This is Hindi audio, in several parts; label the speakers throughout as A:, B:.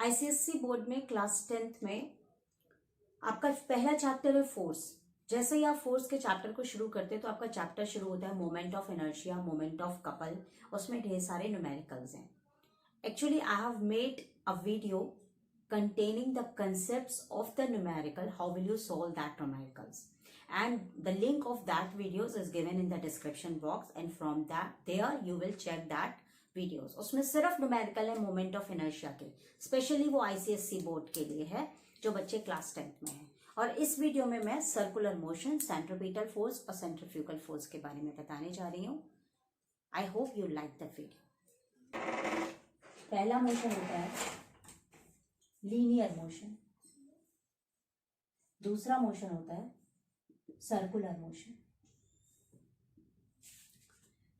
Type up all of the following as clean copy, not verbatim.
A: आईसीएससी बोर्ड में क्लास 10th में आपका पहला चैप्टर है फोर्स। जैसे ही आप फोर्स के चैप्टर को शुरू करते हैं तो आपका चैप्टर शुरू होता है moment of inertia, moment of couple. उसमें ढेर सारे न्यूमेरिकल्स हैं। Actually I have made a video containing the concepts of the numerical, how will you solve that numericals, and the link of that videos is given in the description box, and from that there you will check that videos। उसमें सिर्फ numerical है मोमेंट ऑफ इनर्शिया के, स्पेशली वो आईसीएससी बोर्ड के लिए है जो बच्चे क्लास 10th में हैं। और इस वीडियो में मैं सर्कुलर मोशन, सेंट्रीपिटल फोर्स और सेंट्रीफ्यूगल फोर्स के बारे में बताने जा रही हूँ। I hope you like the video. पहला मोशन होता है लीनियर मोशन, दूसरा मोशन होता है सर्कुलर मोशन।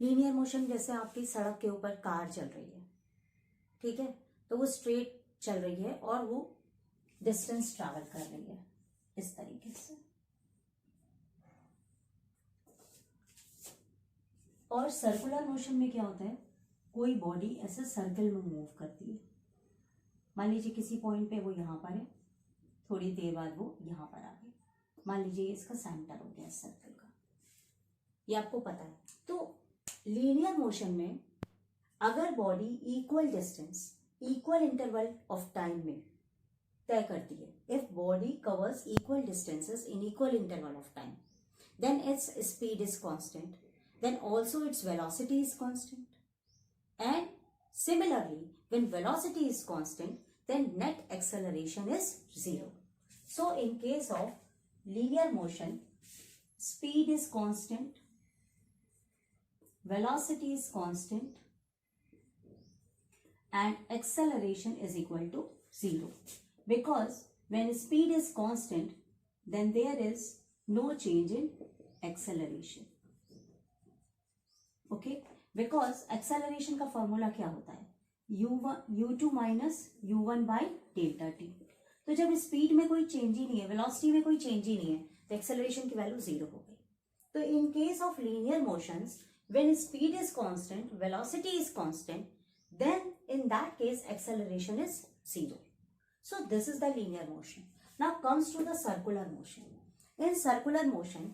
A: लीनियर मोशन जैसे आपकी सड़क के ऊपर कार चल रही है, ठीक है, तो वो स्ट्रेट चल रही है और वो डिस्टेंस ट्रैवल कर रही है इस तरीके से। और सर्कुलर मोशन में क्या होता है, कोई बॉडी ऐसे सर्कल में मूव करती है। मान लीजिए किसी पॉइंट पे वो यहाँ पर है, थोड़ी देर बाद वो यहाँ पर आ गई। मान लीजिए इसका सेंटर हो गया सर्कल का, ये आपको पता है। तो लीनियर मोशन में अगर body equal distance, equal interval of time में तय करती है, if body covers equal distances in equal interval of time, then its speed is constant, then also its velocity is constant, and similarly when velocity is constant then net acceleration is 0. So in case of linear motion, speed is constant, velocity is constant and acceleration is equal to 0, because when speed is constant then there is no change in acceleration. Okay, because acceleration का फॉर्मूला क्या होता है, u2 minus u1 by delta T. तो जब स्पीड में कोई चेंज ही नहीं है, वेलोसिटी में कोई चेंज ही नहीं है, तो एक्सेलरेशन की वैल्यू 0 हो गई। तो in case of linear motions, when speed is constant, velocity is constant, then in that case acceleration is 0। So this is the linear motion. Now comes to the circular motion. In circular motion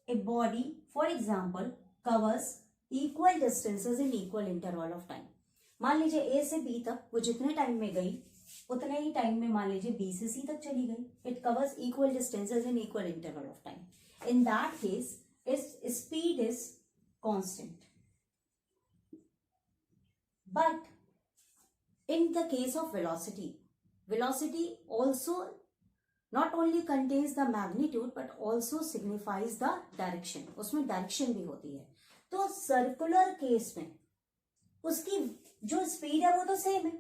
A: a body for example covers equal distances in equal interval of time. मान लीजिए ए से बी तक वो जितने टाइम में गई उतने ही टाइम में मान लीजिए बी से सी तक चली गई। It covers equal distances in equal interval of time. In that case it's speed is constant. But in the case of velocity, velocity also not only contains the magnitude but also signifies the direction, उसमें डायरेक्शन भी होती है। तो सर्कुलर केस में उसकी जो स्पीड है वो तो सेम है,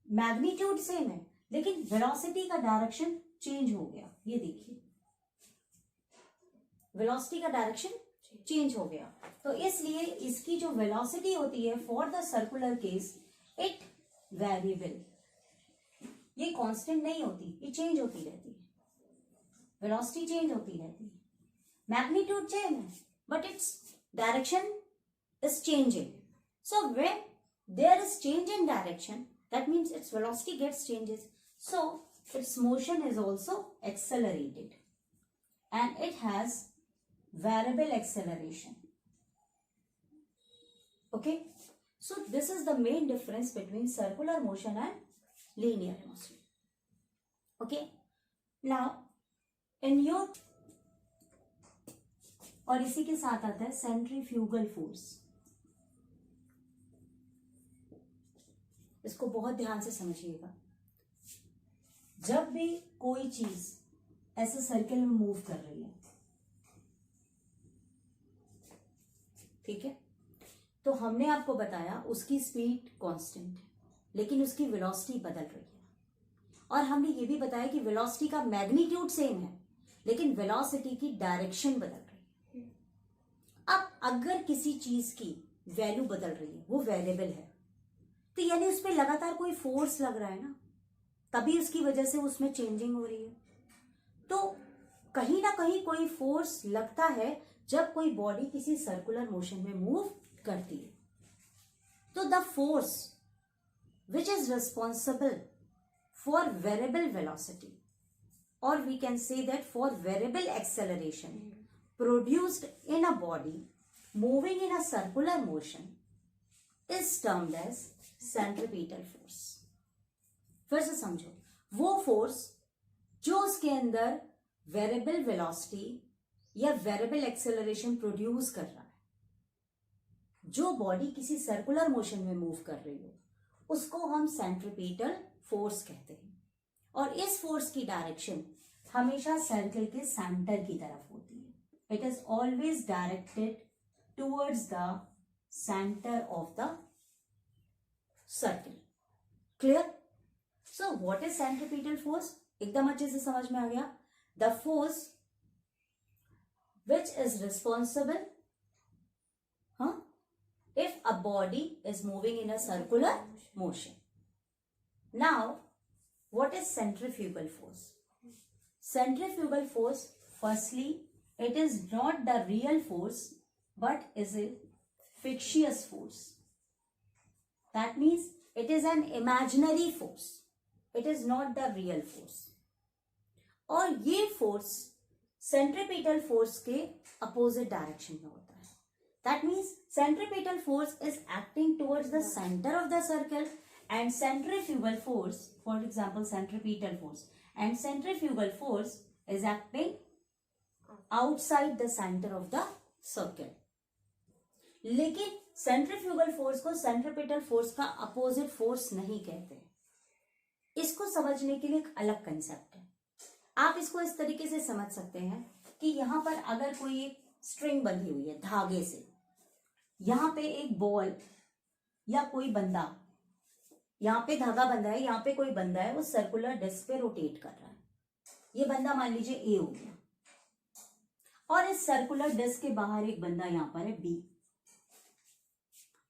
A: मैग्नीट्यूड सेम है, लेकिन वेलोसिटी का डायरेक्शन चेंज हो गया। ये देखिए वेलोसिटी का डायरेक्शन चेंज हो गया। तो इसलिए इसकी जो वेलोसिटी होती है for the circular case, it variable, ये कांस्टेंट नहीं होती, ये चेंज होती रहती है। वेलोसिटी चेंज होती रहती है, मैग्नीट्यूड सेम है, but it's direction is changing. So when there is change in direction, that means its velocity gets changes. So its motion is also accelerated and it has variable acceleration. Okay, so this is the main difference between circular motion and linear motion. Okay, now in your, और इसी के साथ आता है सेंट्रीफ्यूगल फोर्स। इसको बहुत ध्यान से समझिएगा। जब भी कोई चीज ऐसे सर्कल में मूव कर रही है, ठीक है, तो हमने आपको बताया उसकी स्पीड कांस्टेंट है लेकिन उसकी वेलोसिटी बदल रही है। और हमने ये भी बताया कि वेलोसिटी का मैग्नीट्यूड सेम है लेकिन वेलोसिटी की डायरेक्शन बदल रही है। अब अगर किसी चीज की वैल्यू बदल रही है, वो वेरिएबल है, तो यानी उस पर लगातार कोई फोर्स लग रहा है ना, तभी उसकी वजह से उसमें चेंजिंग हो रही है। तो कहीं ना कहीं कोई फोर्स लगता है जब कोई बॉडी किसी सर्कुलर मोशन में मूव करती है। तो the force which is responsible for variable velocity, or we can say that for variable acceleration produced in a body moving in a circular motion is termed as centripetal force. फिर से समझो, वो फोर्स जो उसके अंदर वेरिएबल वेलोसिटी या वेरिएबल एक्सेलरेशन प्रोड्यूस कर रहा है, जो बॉडी किसी सर्कुलर मोशन में मूव कर रही हो, उसको हम सेंट्रीपिटल फोर्स कहते हैं। और इस फोर्स की डायरेक्शन हमेशा सर्कल के सेंटर की तरफ होती है। It is always directed towards the centre of the circle. Clear? So what is centripetal force? एकदम अच्छे से समझ में आ गया। The force which is responsible if a body is moving in a circular motion. Now, what is centrifugal force? Centrifugal force, firstly, it is not the real force but is a fictitious force. That means it is an imaginary force. It is not the real force. और ये फोर्स सेंट्रीपिटल फोर्स के अपोजिट डायरेक्शन में होता है। That means centripetal force is acting towards the centre of the circle and centrifugal force, for example centripetal force and centrifugal force is acting outside the centre of the circle. लेकिन सेंट्रीफ्यूगल फोर्स को सेंट्रीपिटल फोर्स का अपोजिट फोर्स नहीं कहते। इसको समझने के लिए एक अलग कंसेप्ट है। आप इसको इस तरीके से समझ सकते हैं कि यहां पर अगर कोई एक स्ट्रिंग बंधी हुई है धागे से, यहां पे एक बॉल या कोई बंदा, यहां पे धागा बंधा है, यहां पे कोई बंदा है, वो सर्कुलर डिस्क पे रोटेट कर रहा है। ये बंदा मान लीजिए ए हो गया, और इस सर्कुलर डिस्क के बाहर एक बंदा यहां पर है बी,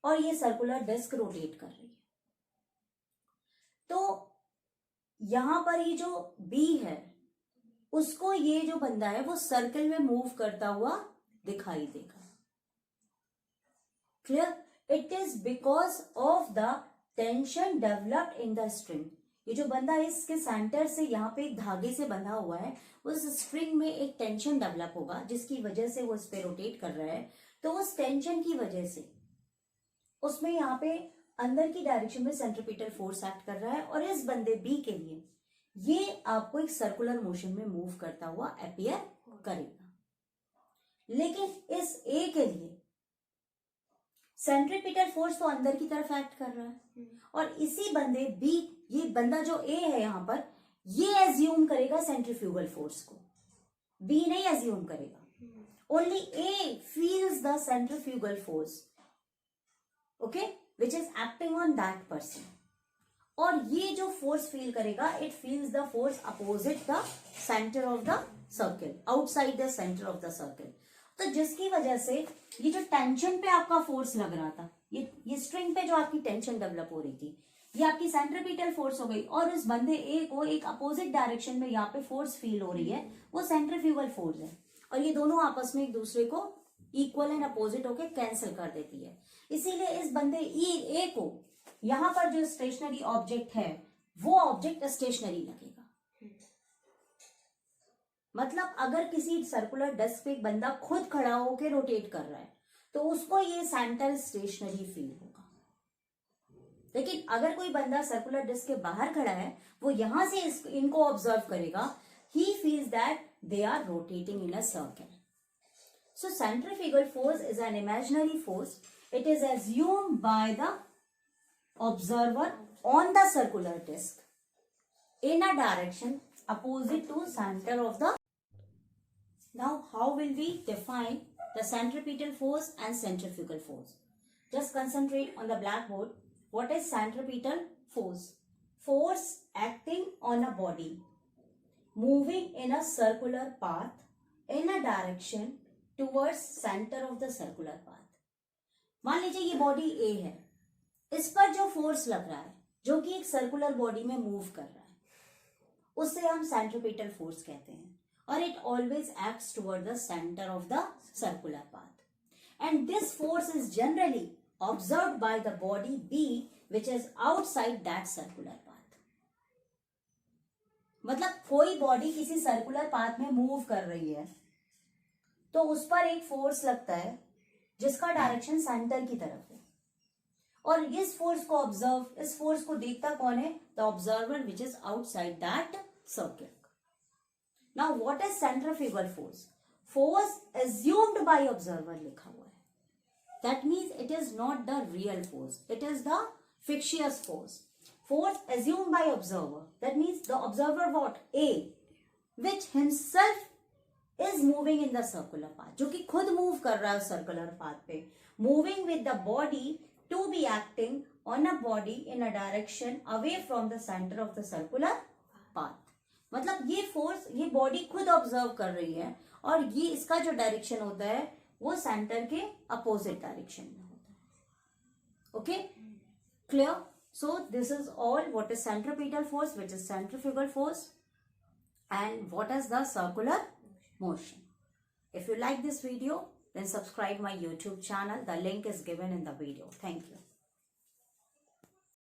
A: और ये सर्कुलर डिस्क रोटेट कर रही है। तो यहां पर ये जो बी है उसको ये जो बंदा है वो सर्कल में मूव करता हुआ दिखाई देगा। Clear? It is because of the tension developed in the string. ये जो बंदा है इसके सेंटर से यहाँ पे एक धागे से बंधा हुआ है, उस स्ट्रिंग में एक टेंशन डेवलप होगा जिसकी वजह से वो इस पे रोटेट कर रहा है। तो उस टेंशन की वजह से उसमें यहाँ पे अंदर की डायरेक्शन में सेंट्रीपिटल फोर्स एक्ट कर रहा है, और इस बंदे बी के लिए ये आपको एक सर्कुलर मोशन में मूव करता हुआ अपीयर करेगा। लेकिन इस ए के लिए सेंट्रीपिटल फोर्स तो अंदर की तरफ एक्ट कर रहा है, और इसी बंदे बी, ये बंदा जो ए है यहां पर, ये एज्यूम करेगा सेंट्रीफ्यूगल फोर्स को, बी नहीं एज्यूम करेगा। Only A feels the centrifugal force, okay, which is acting on that person. और ये जो फोर्स फील करेगा, it feels the force opposite the centre of the circle, outside the centre of the circle. तो जिसकी वजह से ये जो टेंशन पे आपका फोर्स लग रहा था, ये स्ट्रिंग पे जो आपकी टेंशन डेवलप हो रही थी, ये आपकी सेंट्रीपिटल फोर्स हो गई, और इस बंदे ए को एक अपोजिट डायरेक्शन में यहाँ पे फोर्स फील हो रही है, वो सेंट्रीफ्यूगल फोर्स है। और ये दोनों आपस में एक दूसरे को इक्वल एंड अपोजिट होके कैंसिल कर देती है। इसीलिए इस बंदे ए को यहां पर जो स्टेशनरी ऑब्जेक्ट है वो ऑब्जेक्ट स्टेशनरी लगेगा। मतलब अगर किसी सर्कुलर डिस्क पे एक बंदा खुद खड़ा होकर रोटेट कर रहा है तो उसको ये सेंटर स्टेशनरी फील होगा। लेकिन अगर कोई बंदा सर्कुलर डिस्क के बाहर खड़ा है, वो यहां से इनको ऑब्जर्व करेगा, he feels that they are rotating in a circle. So centrifugal force is an imaginary force. It is assumed by the observer on the circular disc in a direction opposite to center of the. Now how will we define the centripetal force and centrifugal force? Just concentrate on the blackboard. What is centripetal force? Force acting on a body moving in a circular path in a direction towards center of the circular path. मान लीजिए ये बॉडी ए है, इस पर जो फोर्स लग रहा है जो कि एक सर्कुलर बॉडी में मूव कर रहा है, उसे हम सेंट्रीपिटल फोर्स कहते हैं, और it always acts toward the centre of the circular path, and this force is generally observed by the body be which is outside that circular path. मतलब कोई बॉडी किसी सर्कुलर पाथ में मूव कर रही है तो उस पर एक फोर्स लगता है जिसका डायरेक्शन सेंटर की तरफ है, और इस फोर्स को देखता कौन है? The observer which is outside that circle. Now what is centrifugal force? Force assumed bye observer लिखा हुआ है. That means it is not the real force. It is the fictitious force. Force assumed by observer. That means the observer what? A, which himself is moving in the circular path. जो कि खुद move कर रहा है circular path पे. Moving with the body to be acting on a body in a direction away from the center of the circular path. मतलब ये force, ये body खुद observe कर रही है और ये इसका जो direction होता है वो सेंटर के अपोजिट डायरेक्शन में होता है. Okay, clear? So this is all what is centripetal force, which is centrifugal force, and what is the circular motion. If you like this video, then subscribe my YouTube channel. The link is given in the video. Thank you.